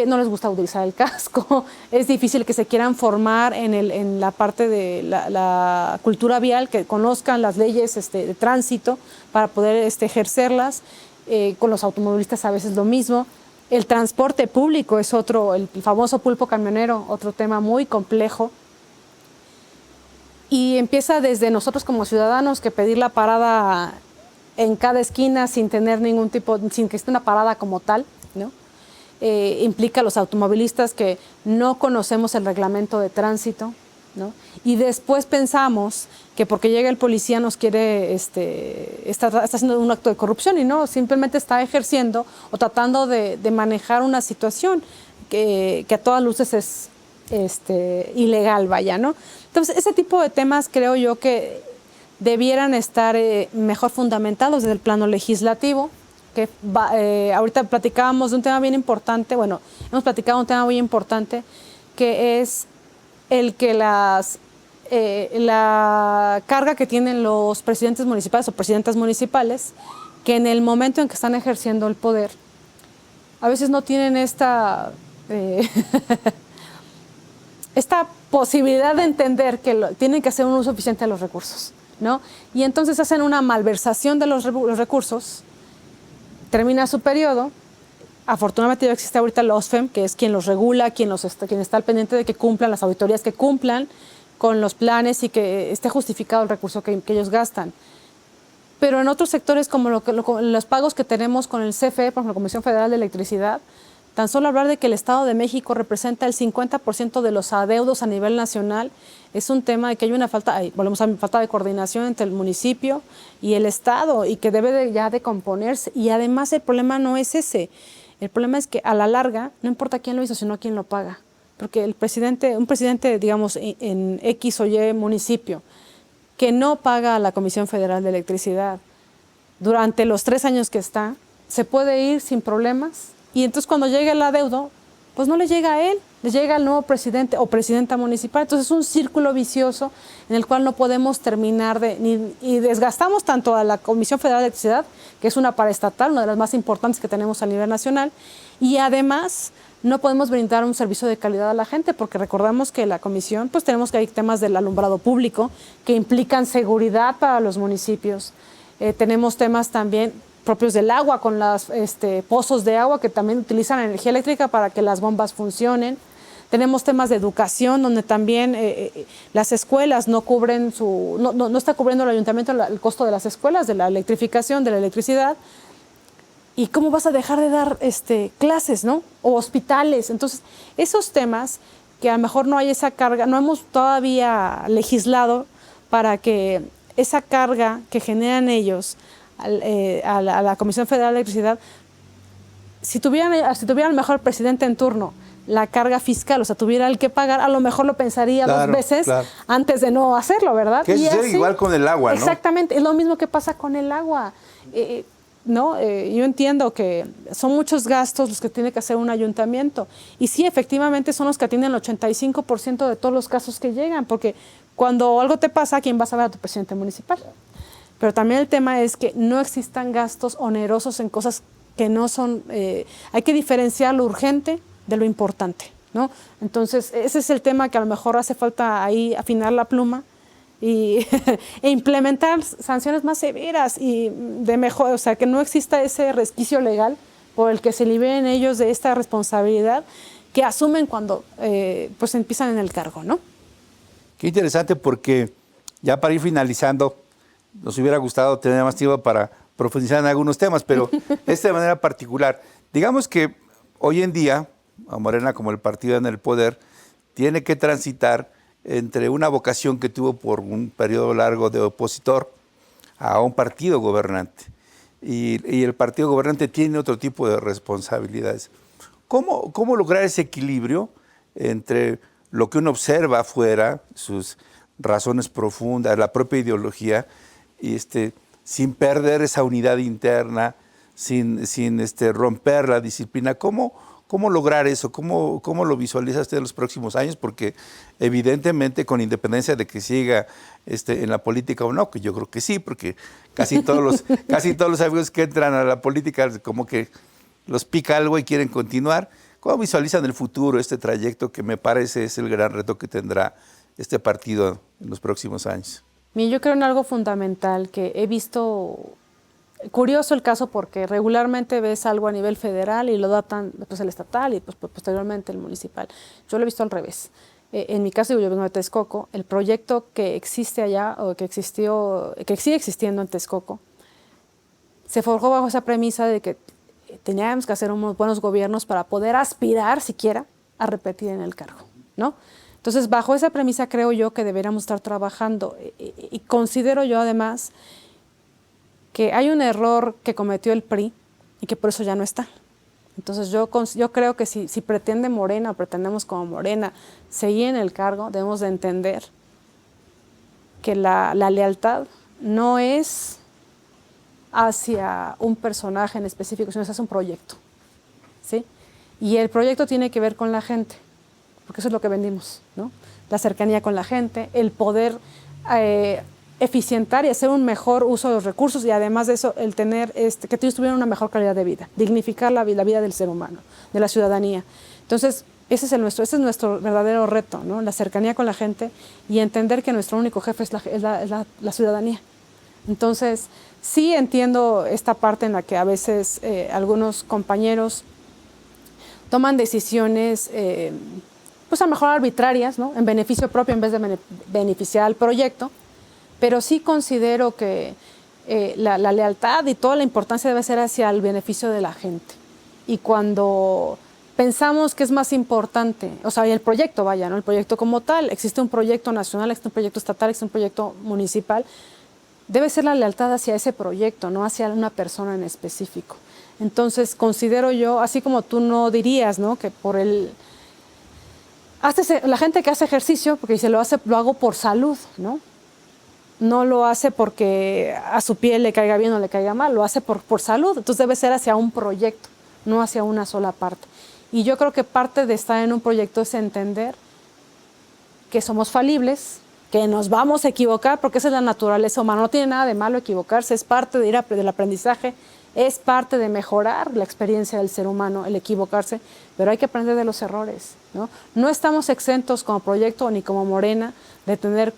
No les gusta utilizar el casco, es difícil que se quieran formar en la parte de la cultura vial, que conozcan las leyes de tránsito para poder ejercerlas. Con los automovilistas a veces lo mismo. El transporte público es otro, el famoso pulpo camionero, otro tema muy complejo. Y empieza desde nosotros como ciudadanos que pedir la parada en cada esquina sin tener ningún tipo, sin que esté una parada como tal, ¿no? implica a los automovilistas que no conocemos el reglamento de tránsito, ¿no? Y después pensamos que porque llega el policía nos quiere, está haciendo un acto de corrupción, y no, simplemente está ejerciendo o tratando de manejar una situación que a todas luces es ilegal, vaya, ¿no? Entonces, ese tipo de temas creo yo que debieran estar mejor fundamentados desde el plano legislativo. Que ahorita platicábamos de un tema bien importante, bueno, hemos platicado un tema muy importante, que es el que la carga que tienen los presidentes municipales o presidentas municipales, que en el momento en que están ejerciendo el poder, a veces no tienen esta posibilidad de entender que tienen que hacer un uso eficiente de los recursos, ¿no? Y entonces hacen una malversación de los recursos, termina su periodo. Afortunadamente ya existe ahorita el OSFEM, que es quien los regula, quien está al pendiente de que cumplan, las auditorías que cumplan con los planes y que esté justificado el recurso que ellos gastan. Pero en otros sectores, como los pagos que tenemos con el CFE, por ejemplo, la Comisión Federal de Electricidad, tan solo hablar de que el Estado de México representa el 50% de los adeudos a nivel nacional es un tema de que hay una falta de coordinación entre el municipio y el Estado, y que debe ya de componerse. Y además el problema no es ese. El problema es que a la larga no importa quién lo hizo, sino quién lo paga. Porque un presidente, digamos, en X o Y municipio, que no paga a la Comisión Federal de Electricidad durante los 3 años que está, se puede ir sin problemas. Y entonces cuando llegue el adeudo, pues no le llega a él, le llega al nuevo presidente o presidenta municipal. Entonces es un círculo vicioso en el cual no podemos terminar y desgastamos tanto a la Comisión Federal de Electricidad, que es una paraestatal, una de las más importantes que tenemos a nivel nacional, y además no podemos brindar un servicio de calidad a la gente, porque recordamos que la comisión, pues tenemos que hay temas del alumbrado público que implican seguridad para los municipios. Tenemos temas también propios del agua, con los pozos de agua que también utilizan energía eléctrica para que las bombas funcionen. Tenemos temas de educación, donde también las escuelas no cubren no está cubriendo el ayuntamiento el costo de las escuelas, de la electrificación, de la electricidad. ¿Y cómo vas a dejar de dar clases, ¿no? O hospitales. Entonces, esos temas que a lo mejor no hay esa carga, no hemos todavía legislado para que esa carga que generan ellos a la Comisión Federal de Electricidad, si tuvieran el mejor presidente en turno la carga fiscal, o sea, tuviera el que pagar, a lo mejor lo pensaría 2 veces antes de no hacerlo, ¿verdad? Que sucede igual con el agua, ¿no? Exactamente, es lo mismo que pasa con el agua. ¿No? Yo entiendo que son muchos gastos los que tiene que hacer un ayuntamiento, y sí, efectivamente son los que atienden el 85% de todos los casos que llegan, porque cuando algo te pasa, ¿quién vas a ver? A tu presidente municipal. Pero también el tema es que no existan gastos onerosos en cosas que no son, hay que diferenciar lo urgente de lo importante, ¿no? Entonces, ese es el tema que a lo mejor hace falta ahí afinar la pluma e implementar sanciones más severas y de mejor, o sea, que no exista ese resquicio legal por el que se liberen ellos de esta responsabilidad que asumen cuando pues empiezan en el cargo, ¿no? Qué interesante, porque ya para ir finalizando, nos hubiera gustado tener más tiempo para profundizar en algunos temas, pero de manera particular, digamos que hoy en día, a Morena como el partido en el poder, tiene que transitar entre una vocación que tuvo por un periodo largo de opositor a un partido gobernante. Y el partido gobernante tiene otro tipo de responsabilidades. ¿Cómo lograr ese equilibrio entre lo que uno observa afuera, sus razones profundas, la propia ideología, y sin perder esa unidad interna, sin romper la disciplina? ¿Cómo lograr eso? ¿Cómo lo visualiza usted en los próximos años? Porque evidentemente, con independencia de que siga en la política o no, que yo creo que sí, porque casi todos los amigos que entran a la política como que los pica algo y quieren continuar. ¿Cómo visualizan el futuro, este trayecto que me parece es el gran reto que tendrá este partido en los próximos años? Yo creo en algo fundamental que he visto. Curioso el caso, porque regularmente ves algo a nivel federal y lo datan después el estatal y pues posteriormente el municipal. Yo lo he visto al revés. En mi caso, yo vengo de Texcoco, el proyecto que existe allá, o que sigue existiendo en Texcoco, se forjó bajo esa premisa de que teníamos que hacer unos buenos gobiernos para poder aspirar siquiera a repetir en el cargo, ¿no? Entonces, bajo esa premisa creo yo que deberíamos estar trabajando y considero yo además que hay un error que cometió el PRI y que por eso ya no está. Entonces yo creo que si pretende Morena, o pretendemos como Morena seguir en el cargo, debemos de entender que la lealtad no es hacia un personaje en específico, sino es hacia un proyecto, ¿sí? Y el proyecto tiene que ver con la gente, porque eso es lo que vendimos, ¿no? La cercanía con la gente, el poder eficientar y hacer un mejor uso de los recursos y además de eso, el tener que ellos tuvieran una mejor calidad de vida, dignificar la vida del ser humano, de la ciudadanía. Entonces, ese es nuestro verdadero reto, ¿no? La cercanía con la gente y entender que nuestro único jefe es la ciudadanía. Entonces, sí entiendo esta parte en la que a veces algunos compañeros toman decisiones, pues a lo mejor arbitrarias, ¿no? En beneficio propio en vez de beneficiar al proyecto, pero sí considero que la lealtad y toda la importancia debe ser hacia el beneficio de la gente. Y cuando pensamos que es más importante, o sea, el proyecto, vaya, ¿no? El proyecto como tal, existe un proyecto nacional, existe un proyecto estatal, existe un proyecto municipal, debe ser la lealtad hacia ese proyecto, no hacia una persona en específico. Entonces, considero yo, así como tú no dirías, ¿no? Que por la gente que hace ejercicio, porque dice, lo hago por salud, ¿no? No lo hace porque a su piel le caiga bien o le caiga mal, lo hace por salud. Entonces debe ser hacia un proyecto, no hacia una sola parte. Y yo creo que parte de estar en un proyecto es entender que somos falibles, que nos vamos a equivocar, porque esa es la naturaleza humana. No tiene nada de malo equivocarse, es parte del aprendizaje, es parte de mejorar la experiencia del ser humano, el equivocarse, pero hay que aprender de los errores, ¿no? No estamos exentos como proyecto ni como Morena de tener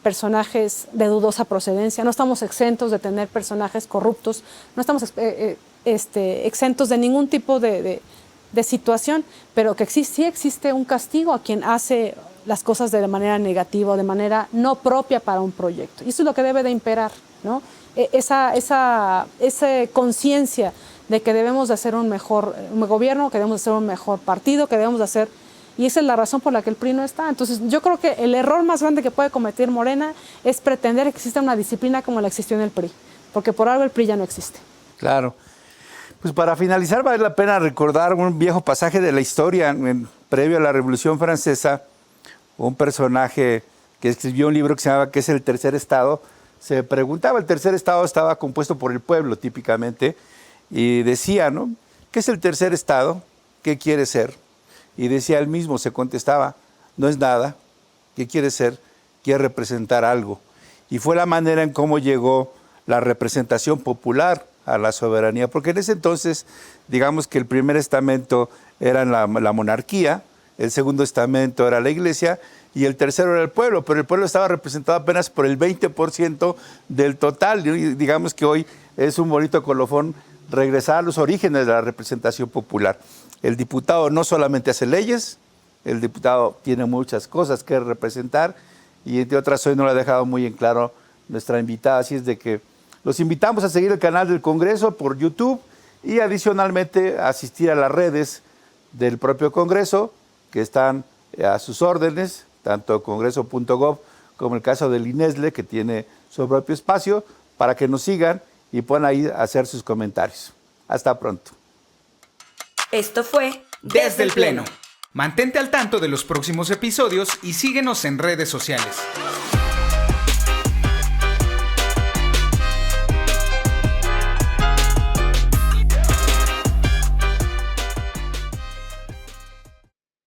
personajes de dudosa procedencia, no estamos exentos de tener personajes corruptos, no estamos exentos de ningún tipo de situación, pero que sí existe un castigo a quien hace las cosas de manera negativa o de manera no propia para un proyecto. Y eso es lo que debe de imperar, ¿no? Esa conciencia de que debemos de hacer un mejor gobierno, que debemos de hacer un mejor partido, que debemos de hacer... Y esa es la razón por la que el PRI no está. Entonces, yo creo que el error más grande que puede cometer Morena es pretender que exista una disciplina como la existió en el PRI, porque por algo el PRI ya no existe. Claro. Pues para finalizar, vale la pena recordar un viejo pasaje de la historia. Previo a la Revolución Francesa, un personaje que escribió un libro que se llamaba ¿Qué es el tercer estado? Se preguntaba, el tercer estado estaba compuesto por el pueblo típicamente, y decía, ¿no? ¿Qué es el tercer estado? ¿Qué quiere ser? Y decía él mismo, se contestaba, no es nada. ¿Qué quiere ser? Quiere representar algo. Y fue la manera en cómo llegó la representación popular a la soberanía, porque en ese entonces, digamos que el primer estamento era la monarquía, el segundo estamento era la iglesia y el tercero era el pueblo, pero el pueblo estaba representado apenas por el 20% del total. Y digamos que hoy es un bonito colofón regresar a los orígenes de la representación popular. El diputado no solamente hace leyes, el diputado tiene muchas cosas que representar y entre otras hoy nos lo ha dejado muy en claro nuestra invitada, así es de que los invitamos a seguir el canal del Congreso por YouTube y adicionalmente a asistir a las redes del propio Congreso que están a sus órdenes, tanto congreso.gov como el caso del INESLE que tiene su propio espacio, para que nos sigan y puedan ahí hacer sus comentarios. Hasta pronto. Esto fue Desde el Pleno. Mantente al tanto de los próximos episodios y síguenos en redes sociales.